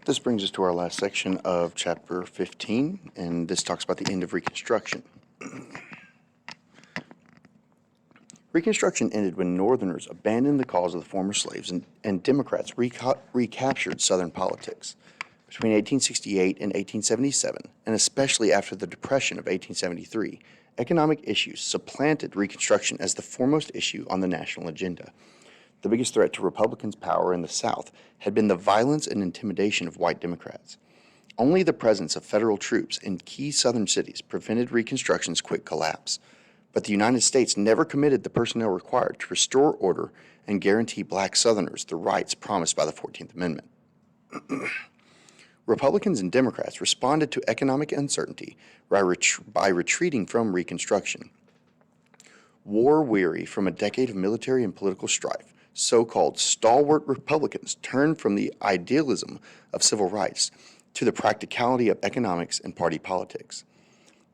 This brings us to our last section of Chapter 15, and this talks about the end of Reconstruction. Reconstruction ended when Northerners abandoned the cause of the former slaves and Democrats recaptured Southern politics. Between 1868 and 1877, and especially after the Depression of 1873, economic issues supplanted Reconstruction as the foremost issue on the national agenda. The biggest threat to Republicans' power in the South had been the violence and intimidation of white Democrats. Only the presence of federal troops in key Southern cities prevented Reconstruction's quick collapse. But the United States never committed the personnel required to restore order and guarantee black Southerners the rights promised by the 14th Amendment. Republicans and Democrats responded to economic uncertainty by retreating from Reconstruction. War-weary from a decade of military and political strife, so-called stalwart Republicans turned from the idealism of civil rights to the practicality of economics and party politics.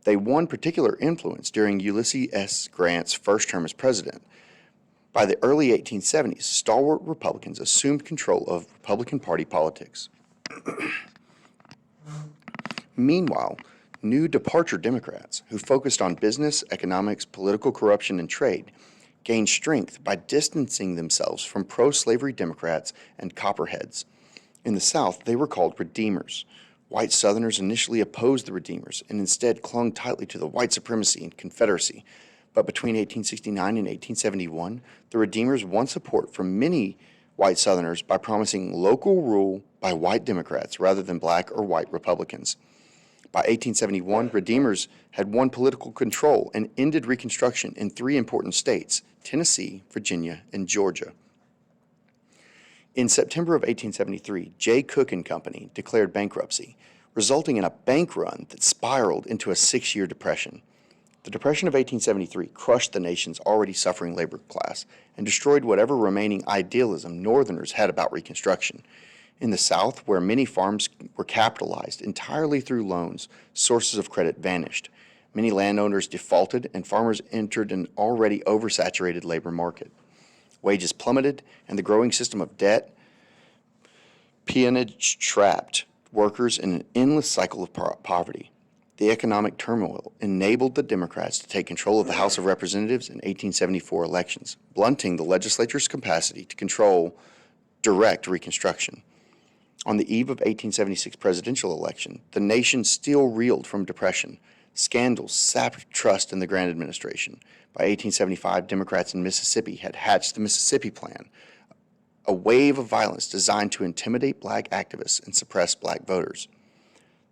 They won particular influence during Ulysses S. Grant's first term as president. By the early 1870s, stalwart Republicans assumed control of Republican Party politics. Meanwhile, new departure Democrats, who focused on business, economics, political corruption, and trade, gained strength by distancing themselves from pro-slavery Democrats and Copperheads. In the South, they were called Redeemers. White Southerners initially opposed the Redeemers and instead clung tightly to the white supremacy and Confederacy. But between 1869 and 1871, the Redeemers won support from many white Southerners by promising local rule by white Democrats rather than black or white Republicans. By 1871, Redeemers had won political control and ended Reconstruction in three important states: Tennessee, Virginia, and Georgia. In September of 1873, J. Cook and Company declared bankruptcy, resulting in a bank run that spiraled into a 6-year depression. The Depression of 1873 crushed the nation's already suffering labor class and destroyed whatever remaining idealism Northerners had about Reconstruction. In the South, where many farms were capitalized entirely through loans, sources of credit vanished. Many landowners defaulted, and farmers entered an already oversaturated labor market. Wages plummeted, and the growing system of debt peonage trapped workers in an endless cycle of poverty. The economic turmoil enabled the Democrats to take control of the House of Representatives in 1874 elections, blunting the legislature's capacity to control direct Reconstruction. On the eve of 1876 presidential election, the nation still reeled from depression. Scandals sapped trust in the Grant administration. By 1875, Democrats in Mississippi had hatched the Mississippi Plan, a wave of violence designed to intimidate black activists and suppress black voters.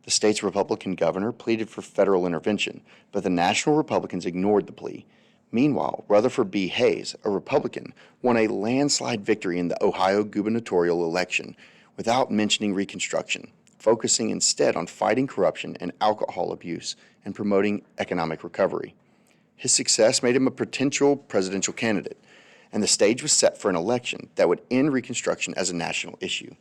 The state's Republican governor pleaded for federal intervention, but the National Republicans ignored the plea. Meanwhile, Rutherford B. Hayes, a Republican, won a landslide victory in the Ohio gubernatorial election without mentioning Reconstruction, focusing instead on fighting corruption and alcohol abuse and promoting economic recovery. His success made him a potential presidential candidate, and the stage was set for an election that would end Reconstruction as a national issue.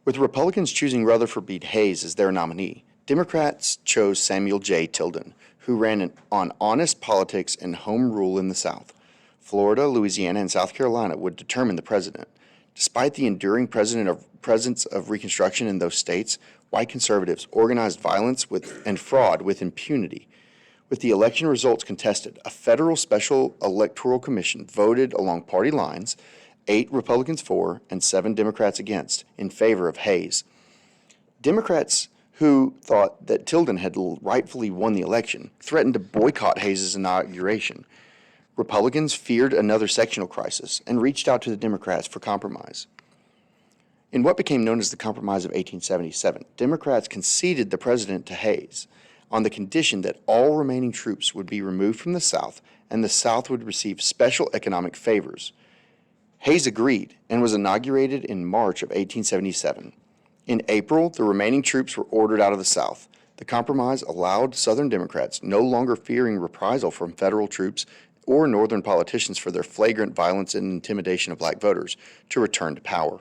With Republicans choosing Rutherford B. Hayes as their nominee, Democrats chose Samuel J. Tilden, who ran on honest politics and home rule in the South. Florida, Louisiana, and South Carolina would determine the president. Despite the enduring presence of Reconstruction in those states, white conservatives organized violence and fraud with impunity. With the election results contested, a federal special electoral commission voted along party lines, 8 Republicans for and 7 Democrats against, in favor of Hayes. Democrats who thought that Tilden had rightfully won the election threatened to boycott Hayes' inauguration. Republicans feared another sectional crisis and reached out to the Democrats for compromise. In what became known as the Compromise of 1877, Democrats conceded the president to Hayes on the condition that all remaining troops would be removed from the South and the South would receive special economic favors. Hayes agreed and was inaugurated in March of 1877. In April, the remaining troops were ordered out of the South. The compromise allowed Southern Democrats, no longer fearing reprisal from federal troops or Northern politicians for their flagrant violence and intimidation of black voters, to return to power.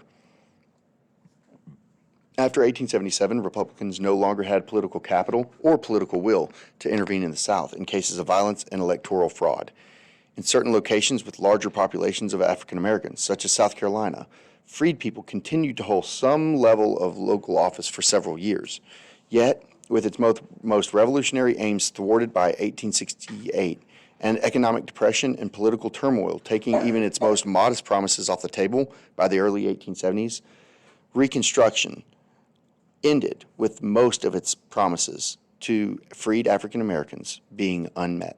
After 1877, Republicans no longer had political capital or political will to intervene in the South in cases of violence and electoral fraud. In certain locations with larger populations of African Americans, such as South Carolina, freed people continued to hold some level of local office for several years. Yet, with its most revolutionary aims thwarted by 1868, and economic depression and political turmoil taking even its most modest promises off the table by the early 1870s, Reconstruction ended with most of its promises to freed African Americans being unmet.